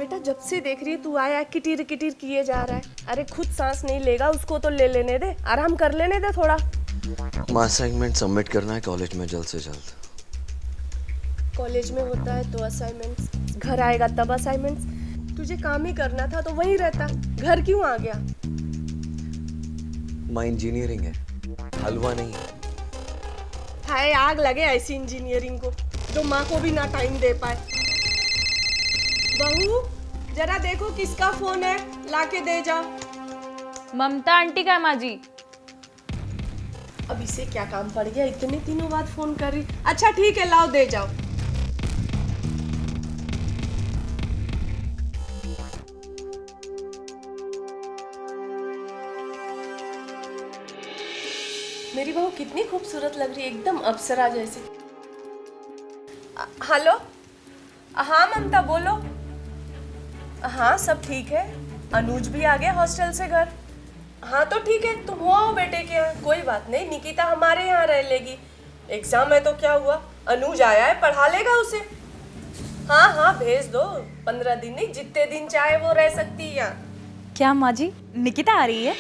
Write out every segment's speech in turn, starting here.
बेटा जब से देख रही है तू आया किटिर किटिर किए जा रहा है। अरे खुद सांस नहीं लेगा, उसको तो ले लेने दे, आराम कर लेने दे थोड़ा। असाइनमेंट सबमिट करना है कॉलेज में जल्द से जल्द। कॉलेज में होता है तो असाइनमेंट्स, घर आएगा तब असाइनमेंट्स। तुझे काम ही करना था तो वहीं रहता, घर क्यों आ गया? माँ इंजीनियरिंग है, हलवा नहीं है। हाय आग लगे ऐसी इंजीनियरिंग को जो माँ को भी ना टाइम दे पाए। बहू जरा देखो किसका फोन है, लाके दे जाओ। ममता आंटी का माँ जी। अब इसे क्या काम पड़ गया, इतने दिनों बाद फोन कर रही। अच्छा ठीक है लाओ दे जाओ। मेरी बहू कितनी खूबसूरत लग रही है, एकदम अप्सरा जैसी। हेलो, हाँ ममता बोलो। हाँ सब ठीक है, अनुज भी आ गया हॉस्टल से घर। हाँ तो ठीक है, तुम हो आओ बेटे के यहाँ, कोई बात नहीं। निकिता हमारे यहाँ रह लेगी, एग्जाम है तो क्या हुआ, अनुज आया है पढ़ा लेगा उसे। हाँ हाँ भेज दो, 15 दिन नहीं जितने दिन चाहे वो रह सकती है यहाँ। क्या माँ जी, निकिता आ रही है?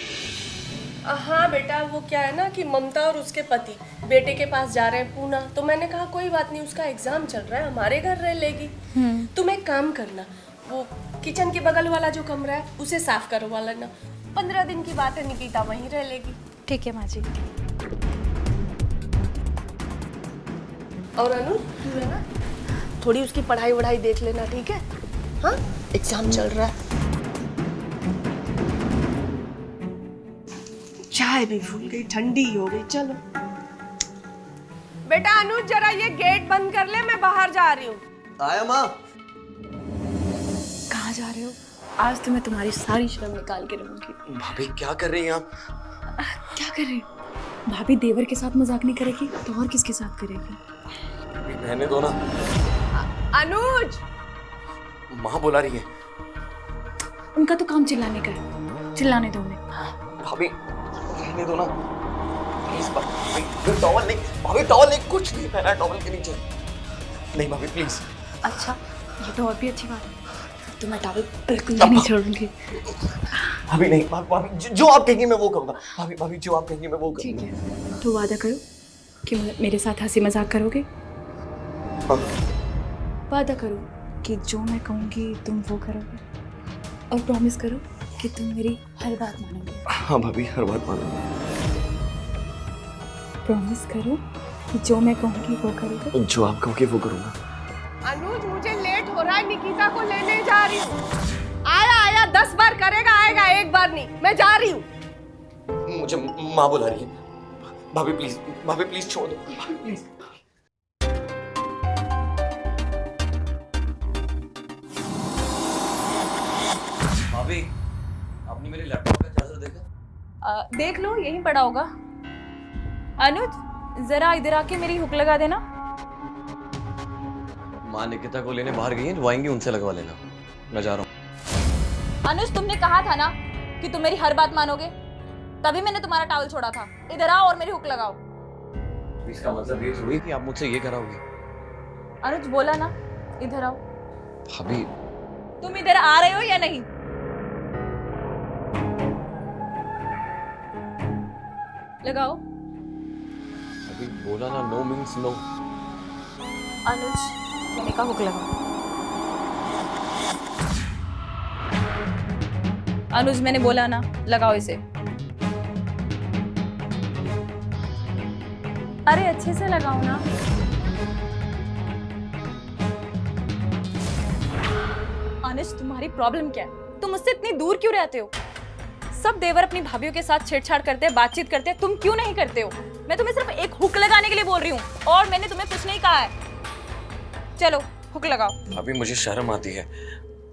हाँ बेटा, वो क्या है ना कि ममता और उसके पति बेटे के पास जा रहे हैं पूना, तो मैंने कहा कोई बात नहीं, उसका एग्जाम चल रहा है, हमारे घर रह लेगी। तुम एक काम करना, वो किचन के बगल वाला जो कमरा है उसे साफ करवा लेना। 15 दिन की बात है, निकिता वहीं रह लेगी। ठीक है माँ जी। और अनु तू है ना, थोड़ी उसकी पढ़ाई वढ़ाई देख लेना, ठीक है? हाँ एग्जाम चल रहा है। चाय भी भूल गई, ठंडी हो गई। चलो बेटा अनुज जरा ये गेट बंद कर ले, मैं बाहर जा रही हूँ। आया माँ। कहाँ जा रहे हो? आज तो मैं तुम्हारी सारी शर्म निकाल के रहूंगी। भाभी क्या कर रही हैं आप? क्या कर रही हो? भाभी देवर के साथ मजाक नहीं करेगी तो और किसके साथ करेगी? रहने दो ना। अनुज माँ बुला रही है। उनका तो काम चिल्लाने का है, चिल्लाने दो उन्हें। भाभी रहने दो ना प्लीज। भाभी टॉवल नहीं, भाभी टॉवल नहीं, कुछ नहीं पहना टॉवल के नीचे। नहीं भाभी प्लीज। अच्छा ये तो और भी अच्छी बात है, तो मैं टॉवल बिल्कुल भी नहीं छोड़ूंगी। भाभी नहीं, भाभी जो आप कहेंगी मैं वो करूंगा। भाभी भाभी जो आप कहेंगी मैं वो ठीक करूंगा। है, तो वादा करो कि मेरे साथ हंसी मजाक करोगे। हाँ। वादा करो कि जो मैं कहूँगी तुम वो करोगे, और प्रॉमिस करो कि तुम मेरी हर बात मानोगे। हाँ भाभी हर बात मानूंगा। प्रॉमिस करो कि जो मैं कहूँगी वो करोगे। जो आप कहोगे वो करूंगा। अनुज मुझे लेट हो रहा है, निकिता को लेने जा रही हूँ। आया आया 10 बार करेगा, आएगा एक बार नहीं। मैं जा रही हूँ। मुझे माँ बुला रही है। भाभी प्लीज छोड़ दो। भाभी प्लीज। भाभी आपने मेरे लैपटॉप का चार्जर देखा? देख लो, यहीं पड़ा होगा। अनुज जरा इधर आके मेरी हुक लगा देना। माँ निकिता को लेने बाहर गई है, जो आएंगी उनसे लगवा लेना। मैं जा रहा हूँ। अनुज तुमने कहा था ना कि तुम मेरी हर बात मानोगे, तभी मैंने तुम्हारा टॉवल छोड़ा था। इधर आओ और मेरी हुक लगाओ। इसका मतलब ये थोड़ी कि आप मुझसे ये कराओगे। अनुज बोला ना, इधर आओ। भाभी तुम इधर आ रहे हो या नहीं? लगाओ। अभी बोला ना, नो मीन्स नो। अनुज मैंने कहा हुक लगाओ। अनुज मैंने बोला ना, लगाओ इसे। अरे अच्छे से लगाओ ना। अनुज तुम्हारी प्रॉब्लम क्या है? तुम मुझसे इतनी दूर क्यों रहते हो? सब देवर अपनी भाभीयों के साथ छेड़छाड़ करते हैं, बातचीत करते हैं, तुम क्यों नहीं करते हो? मैं तुम्हें सिर्फ एक हुक लगाने के लिए बोल रही हूँ, और मैंने तुम्हें कुछ नहीं कहा है। चलो हुक लगाओ। भाभी मुझे शर्म आती है।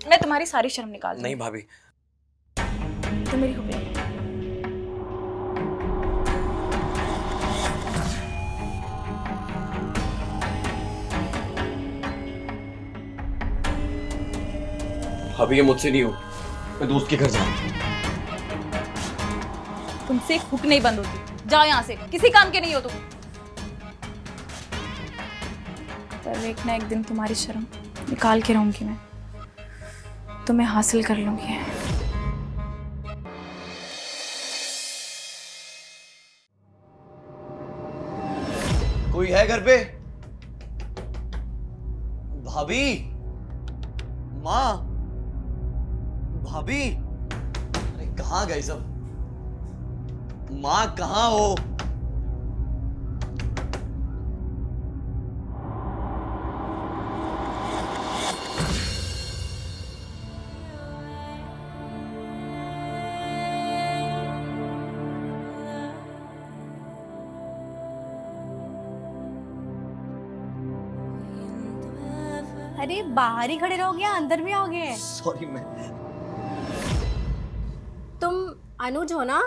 मैं तुम्हारी सारी शर्म निकाल दूंगी। नहीं भाभी। तो मेरी हुक लगाओ। भाभी ये मुझसे नहीं हो, मैं दोस्त के घर जा रहा हूँ। तुमसे एक हुक नहीं बंद होती, जाओ यहाँ से, किसी काम के नहीं हो तुम। पर एक ना एक दिन तुम्हारी शर्म निकाल के रहूंगी मैं। तो मैं हासिल कर लूंगी। कोई है घर पे? भाभी, माँ, भाभी, अरे कहाँ गए सब? माँ कहाँ हो? अरे बाहर ही खड़े रहोगे या अंदर भी आओगे? सॉरी मैं तुम अनुज हो ना?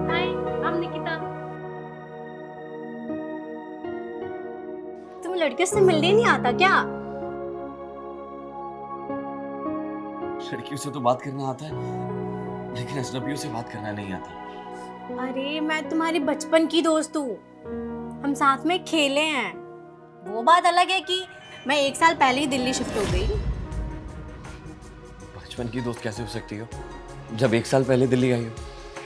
हाय, हम निकिता। तुम लड़कियों से मिलने नहीं आता क्या? लड़कियों से तो बात करना आता है, लेकिन अजनबियों से बात करना नहीं आता। अरे मैं तुम्हारी बचपन की दोस्त हूँ, हम साथ में खेले हैं। वो बात अलग है कि मैं 1 साल पहले ही दिल्ली शिफ्ट हो गई। बचपन की दोस्त कैसे हो सकती हो जब 1 साल पहले दिल्ली आई हो?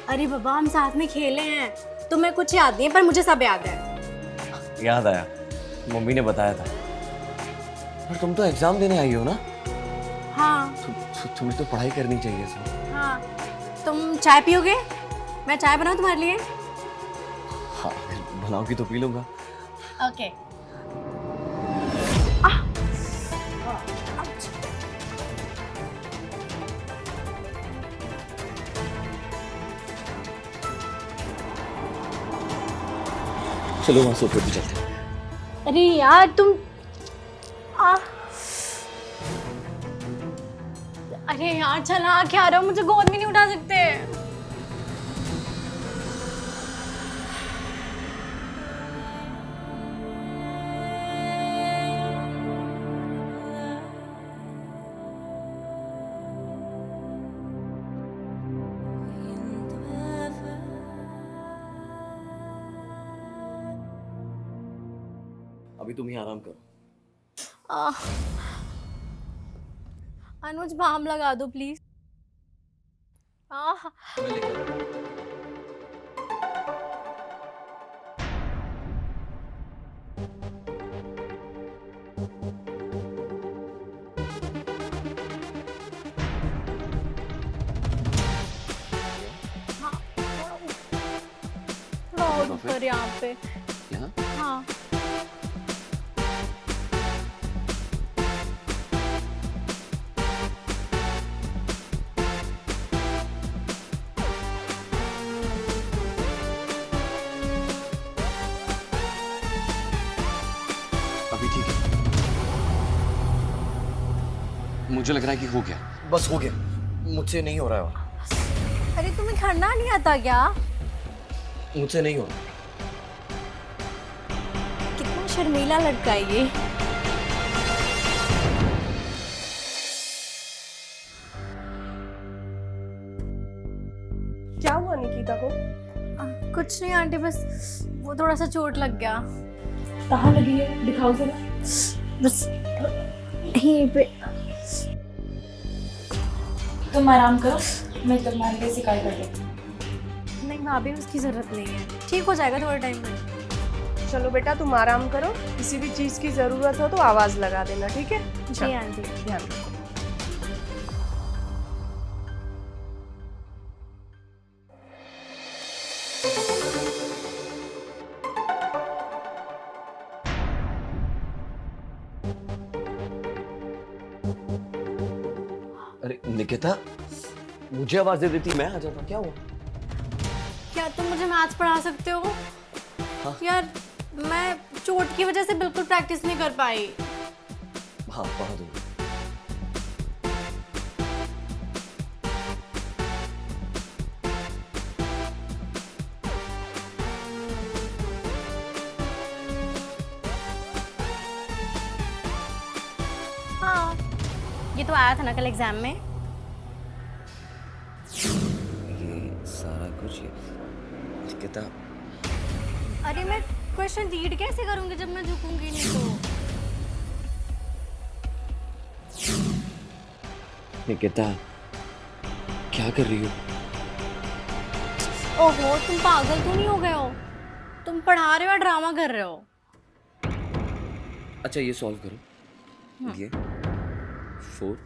अरे बाबा, हम साथ में खेले हैं। तुम्हें कुछ याद नहीं है पर मुझे सब याद है। याद आया, मम्मी ने बताया था। पर तुम तो एग्जाम देने आई हो ना? हाँ तुम्हें तो पढ़ाई करनी चाहिए सब। हाँ, तुम चाय पियोगे? मैं चाय बनाऊँ तुम्हारे लिए? हाँ, अगर बनाओगी तो पी लूंगा। ओके। चलो वहां सोफे पे चलते हैं। अरे यार तुम अरे यार चला क्या रहा हो, मुझे गोद में नहीं उठा सकते? अभी तुम ही आराम करो। अनुज बाम लगा दो प्लीज। थोड़ा और ऊपर यहाँ पे। यहाँ? हाँ अभी ठीक है। मुझे लग रहा है कि हो गया। बस हो गया, मुझसे नहीं हो रहा है और। अरे तुम्हें खड़ना नहीं आता क्या? मुझसे नहीं हो रहा। कितना शर्मीला लड़का है ये। क्या हुआ निकिता को? कुछ नहीं आंटी, बस वो थोड़ा सा चोट लग गया। कहाँ लगी है, दिखाओ जरा। बस यहीं पे। तुम आराम करो, मैं तुम्हारे लिए सिकाई कर देती हूँ। नहीं भाभी, उसकी जरूरत नहीं है, ठीक हो जाएगा थोड़े टाइम में। चलो बेटा तुम आराम करो, किसी भी चीज की जरूरत हो तो आवाज लगा देना, ठीक है? जी आंटी। ध्यान रखो। अरे निकिता, मुझे आवाज दे देती, मैं आ जाता। क्या हुआ? क्या तुम मुझे मैथ्स पढ़ा सकते हो? हाँ। यार मैं चोट की वजह से बिल्कुल प्रैक्टिस नहीं कर पाई। हाँ, पढ़ा दूंगा। हाँ, ये तो आया था ना कल एग्जाम में। ये सारा कुछ निकिता। अरे मैं क्वेश्चन रीड कैसे करूंगी जब मैं झुकूंगी नहीं तो? निकिता, क्या कर रही हो? ओहो, तुम पागल तो नहीं हो गए हो? तुम पढ़ा रहे हो या ड्रामा कर रहे हो? अच्छा, ये सॉल्व करो। ये 4।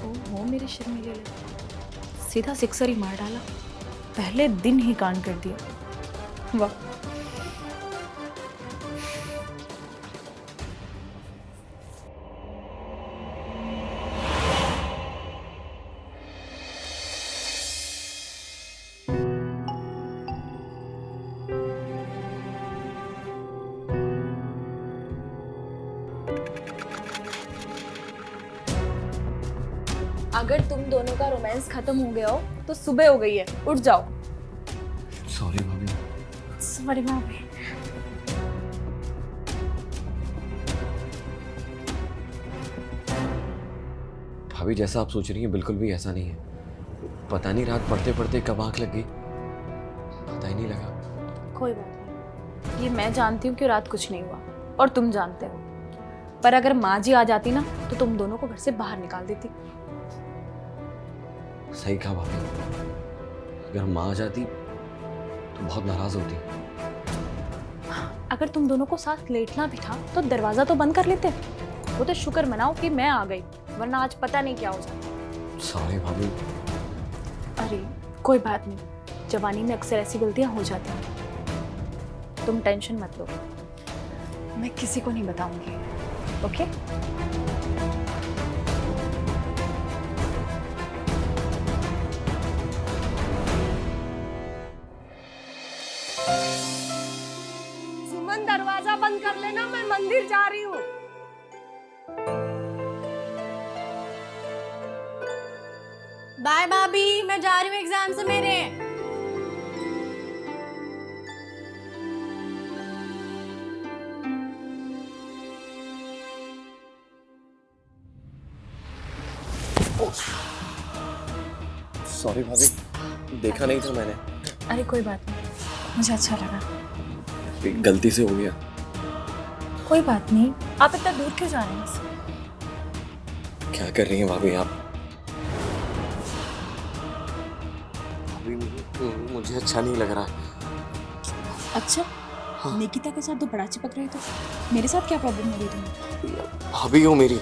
ओहो मेरे शर्मीले लड़के, सीधा सिक्सर ही मार डाला, पहले दिन ही कांड कर दिया। वाह। अगर तुम दोनों का रोमांस खत्म हो गया हो तो सुबह हो गई है, उठ जाओ। सॉरी भाभी। सॉरी भाभी। भाभी, जैसा आप सोच रही हैं बिल्कुल भी ऐसा नहीं है। पता नहीं रात पढ़ते पढ़ते कब आंख लग गई, पता ही नहीं लगा। कोई बात नहीं, ये मैं जानती हूँ कि रात कुछ नहीं हुआ और तुम जानते हो, पर अगर माँ जी आ जाती ना तो तुम दोनों को घर से बाहर निकाल देती। सही कहा भाभी, अगर माँ आ जाती तो बहुत नाराज होती। अगर तुम दोनों को साथ लेटना भी था तो दरवाजा तो बंद कर लेते। वो तो शुक्र मनाओ कि मैं आ गई, वरना आज पता नहीं क्या हो जाता। सॉरी भाभी। अरे कोई बात नहीं, जवानी में अक्सर ऐसी गलतियां हो जाती हैं। तुम टेंशन मत लो, मैं किसी को नहीं बताऊंगी। ओके? सुमन, दरवाजा बंद कर लेना, मैं मंदिर जा रही हूँ। बाय भाभी, मैं जा रही हूँ एग्जाम से मेरे। सॉरी भाभी, देखा नहीं था मैंने। अरे कोई बात नहीं, मुझे अच्छा लगा। गलती से हो गया। कोई बात नहीं, आप इतना दूर क्यों जा रहे हैं मुझसे? क्या कर रही हैं भाभी आप? भाभी, मुझे अच्छा नहीं लग रहा। अच्छा, निकिता के साथ तो बड़ा चिपक रहे थे, मेरे साथ क्या प्रॉब्लम हो रही तुम्हें? भाभी हो मेरी।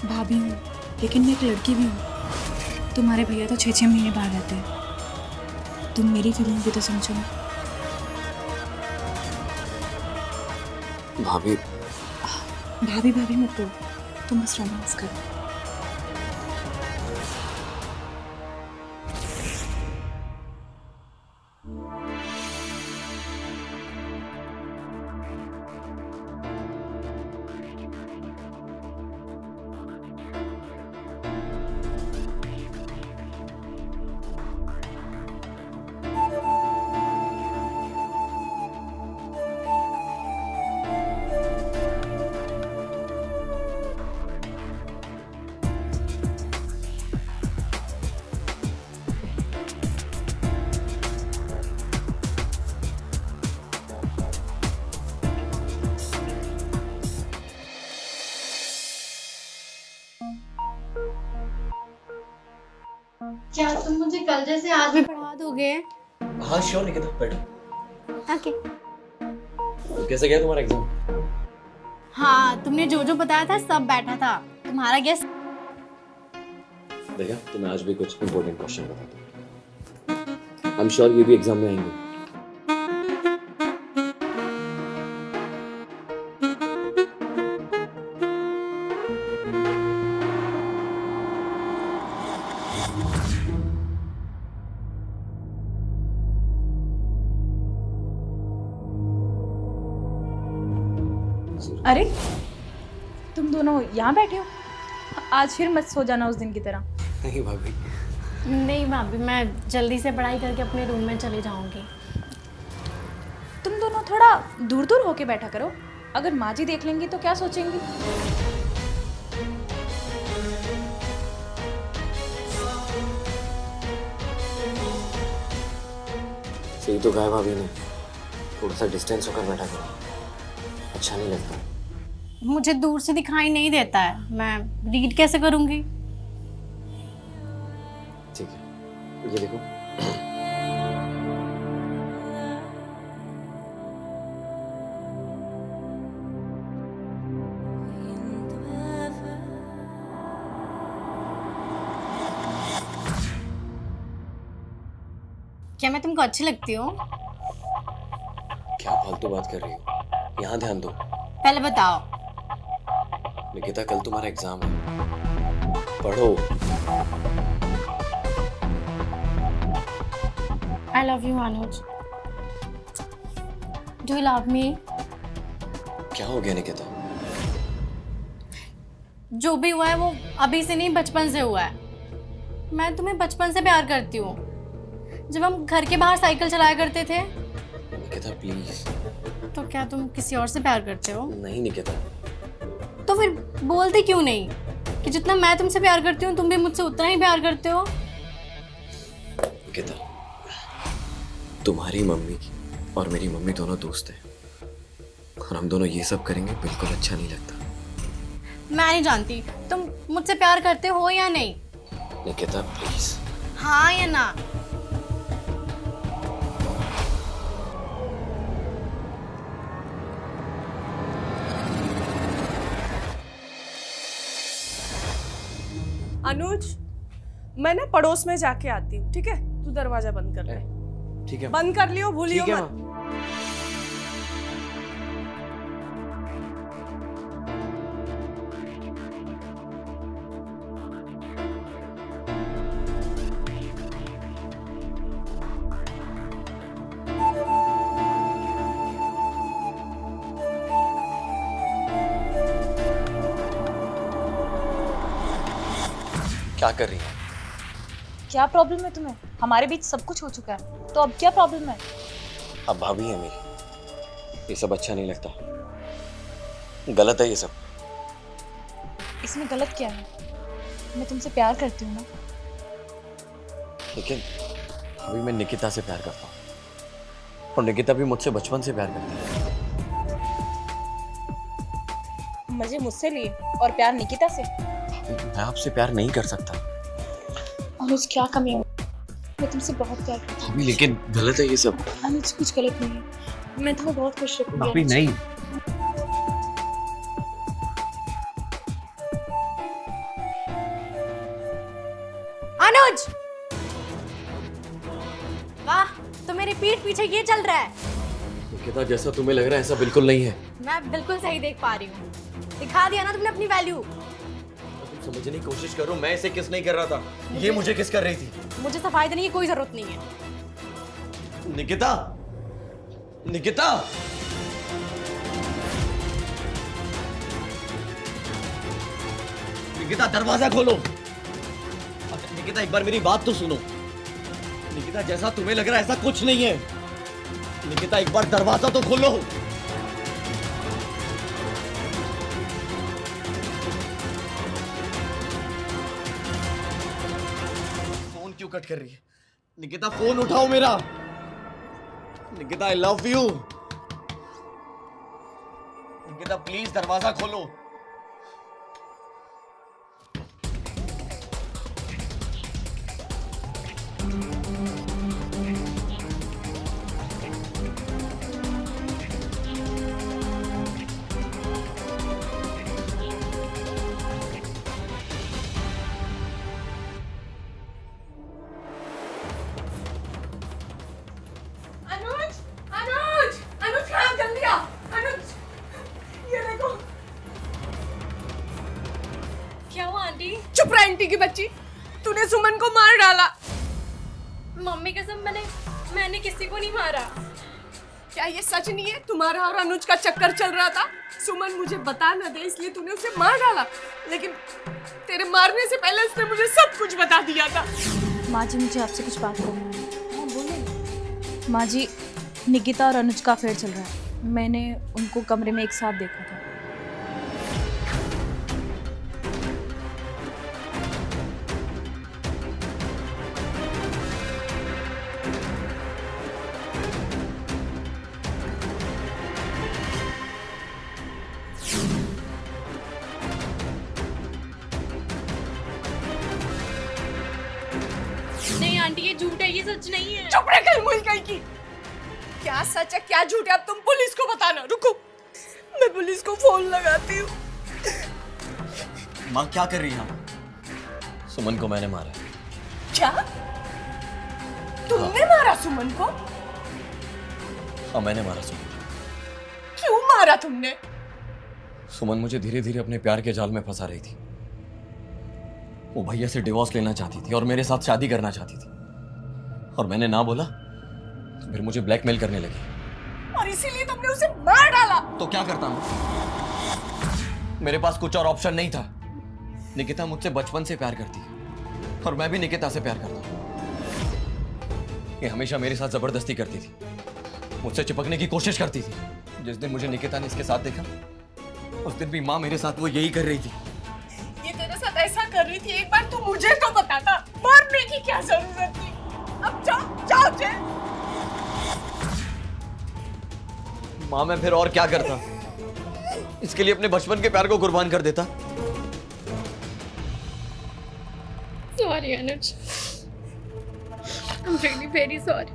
भाभी हूँ, लेकिन मैं एक लड़की भी हूँ। तुम्हारे भैया तो 6-6 महीने बाहर रहते हैं, तुम मेरी फीलिंग भी तो समझो ना। भाभी भाभी भाभी मत बोलो, तुम बस रोमांस करो। क्या तुम मुझे कल जैसे आज भी पढ़ा दोगे? हाँ श्योर निकिता, बैठो। ओके। कैसा गया तुम्हारा एग्जाम? हाँ, तुमने जो जो बताया था सब बैठा था। तुम्हारा गेस? देखा, तुम्हें आज भी कुछ इंपॉर्टेंट क्वेश्चन बताता हूँ। आई एम श्योर ये भी एग्जाम में आएंगे। अरे तुम दोनों यहाँ बैठे हो? आज फिर मत सो जाना उस दिन की तरह। नहीं भाभी। नहीं भाभी, मैं जल्दी से पढ़ाई करके अपने रूम में चली जाऊंगी। तुम दोनों थोड़ा दूर दूर होके बैठा करो, अगर माँ जी देख लेंगी तो क्या सोचेंगी? सही तो कहा भाभी ने, थोड़ा सा डिस्टेंस होकर बैठा करो, अच्छा नहीं लगता। मुझे दूर से दिखाई नहीं देता है, मैं रीड कैसे करूंगी? ठीक है, ये देखो। क्या मैं तुमको अच्छी लगती हूँ? क्या फालतू बात कर रही हो? यहाँ ध्यान दो। पहले बताओ। निकिता, कल तुम्हारा एग्जाम है, पढ़ो। I love you, Anuj. Do you love me? क्या हो गया निकिता? जो भी हुआ है वो अभी से नहीं, बचपन से हुआ है। मैं तुम्हें बचपन से प्यार करती हूँ, जब हम घर के बाहर साइकिल चलाया करते थे। निकिता प्लीज। तो क्या तुम किसी और से प्यार करते हो? नहीं निकिता। तो फिर बोलते क्यों नहीं कि जितना मैं तुमसे प्यार करती हूँ तुम भी मुझसे उतना ही प्यार करते हो? निकिता, तुम्हारी मम्मी और मेरी मम्मी दोनों दोस्त हैं, और हम दोनों ये सब करेंगे बिल्कुल अच्छा नहीं लगता। मैं नहीं जानती तुम मुझसे प्यार करते हो या नहीं। निकिता प्लीज। हाँ या ना? अनुज, मैं ना पड़ोस में जाके आती हूँ, ठीक है? तू दरवाजा बंद कर ले। ठीक है। बंद कर लियो, भूलियो ठीक है, मत। क्या कर रही है? क्या प्रॉब्लम है तुम्हें? हमारे बीच सब कुछ हो चुका है, तो अब क्या प्रॉब्लम है? अब भाभी है मेरी, ये सब अच्छा नहीं लगता, गलत है ये सब। इसमें गलत क्या है? मैं तुमसे प्यार करती हूँ ना। लेकिन अभी मैं निकिता से प्यार करता हूँ, और निकिता भी मुझसे बचपन से प्यार करती है। मजे मुझसे लिए और प्यार निकिता से? मैं आपसे प्यार नहीं कर सकता। अनुज, क्या कमी है? मैं तुमसे बहुत प्यार करती भाभी लेकिन गलत है ये सब। हूँ। अनुज, कुछ गलत नहीं है, मैं तुम्हें बहुत खुश रखूंगी। भाभी अनुज। नहीं। अनुज! वाह, तो मेरी पीठ पीछे ये चल रहा है। निकिता, जैसा तुम्हें लग रहा है ऐसा बिल्कुल नहीं है। मैं बिल्कुल सही देख पा रही हूँ। दिखा दिया ना तुमने अपनी वैल्यू। तुम समझने की कोशिश करो, मैं इसे किस नहीं कर रहा था, ये मुझे किस कर रही थी। मुझे सफाई देने की कोई जरूरत नहीं है। निकिता, निकिता, निकिता दरवाजा खोलो। निकिता एक बार मेरी बात तो सुनो। निकिता, जैसा तुम्हें लग रहा है ऐसा कुछ नहीं है। निकिता एक बार दरवाजा तो खोलो। फोन क्यों कट कर रही है? निकिता फोन उठाओ मेरा। Nikita, I love you. Nikita please दरवाजा खोलो। आंटी। चुप रह आंटी की बच्ची, तूने सुमन को मार डाला। मम्मी कसम मैंने किसी को नहीं मारा। क्या ये सच नहीं है? तुम्हारा और अनुज का चक्कर चल रहा था, सुमन मुझे बता न दे इसलिए तूने उसे मार डाला, लेकिन तेरे मारने से पहले उसने मुझे सब कुछ बता दिया था। माँ जी मुझे आपसे कुछ बात करनी है। हाँ बोले। माँ जी, निकिता और अनुज का अफेयर चल रहा है। मैंने उनको कमरे में एक साथ देखा था। नहीं आंटी ये झूठ है, ये सच नहीं है। चुप रह कल मुई गई की। क्या सच है क्या झूठ है अब तुम पुलिस को बताना। रुको, मैं पुलिस को फोन लगाती हूँ। माँ क्या कर रही है आप? सुमन को मैंने मारा है। क्या तुमने मारा सुमन को? हाँ मैंने मारा सुमन। क्यों मारा तुमने? सुमन मुझे धीरे धीरे अपने प्यार के जाल में फंसा रही थी। वो भैया से डिवोर्स लेना चाहती थी और मेरे साथ शादी करना चाहती थी, और मैंने ना बोला तो फिर मुझे ब्लैकमेल करने लगी। और इसीलिए तुमने उसे मार डाला? तो क्या करता मैं? मेरे पास कुछ और ऑप्शन नहीं था। निकिता मुझसे बचपन से प्यार करती है और मैं भी निकिता से प्यार करता हूँ। ये हमेशा मेरे साथ जबरदस्ती करती थी, मुझसे चिपकने की कोशिश करती थी। जिस दिन मुझे निकिता ने इसके साथ देखा, उस दिन भी माँ मेरे साथ वो यही कर रही थी। ये तेरे साथ ऐसा कर रही थी, एक बार तू मुझे तो बताता। मारने की क्या जरूरत थी? अब जाओ जाओ जेल। माँ मैं फिर और क्या करता? इसके लिए अपने बचपन के प्यार को कुर्बान कर देता। Sorry Anuj, I am really very sorry.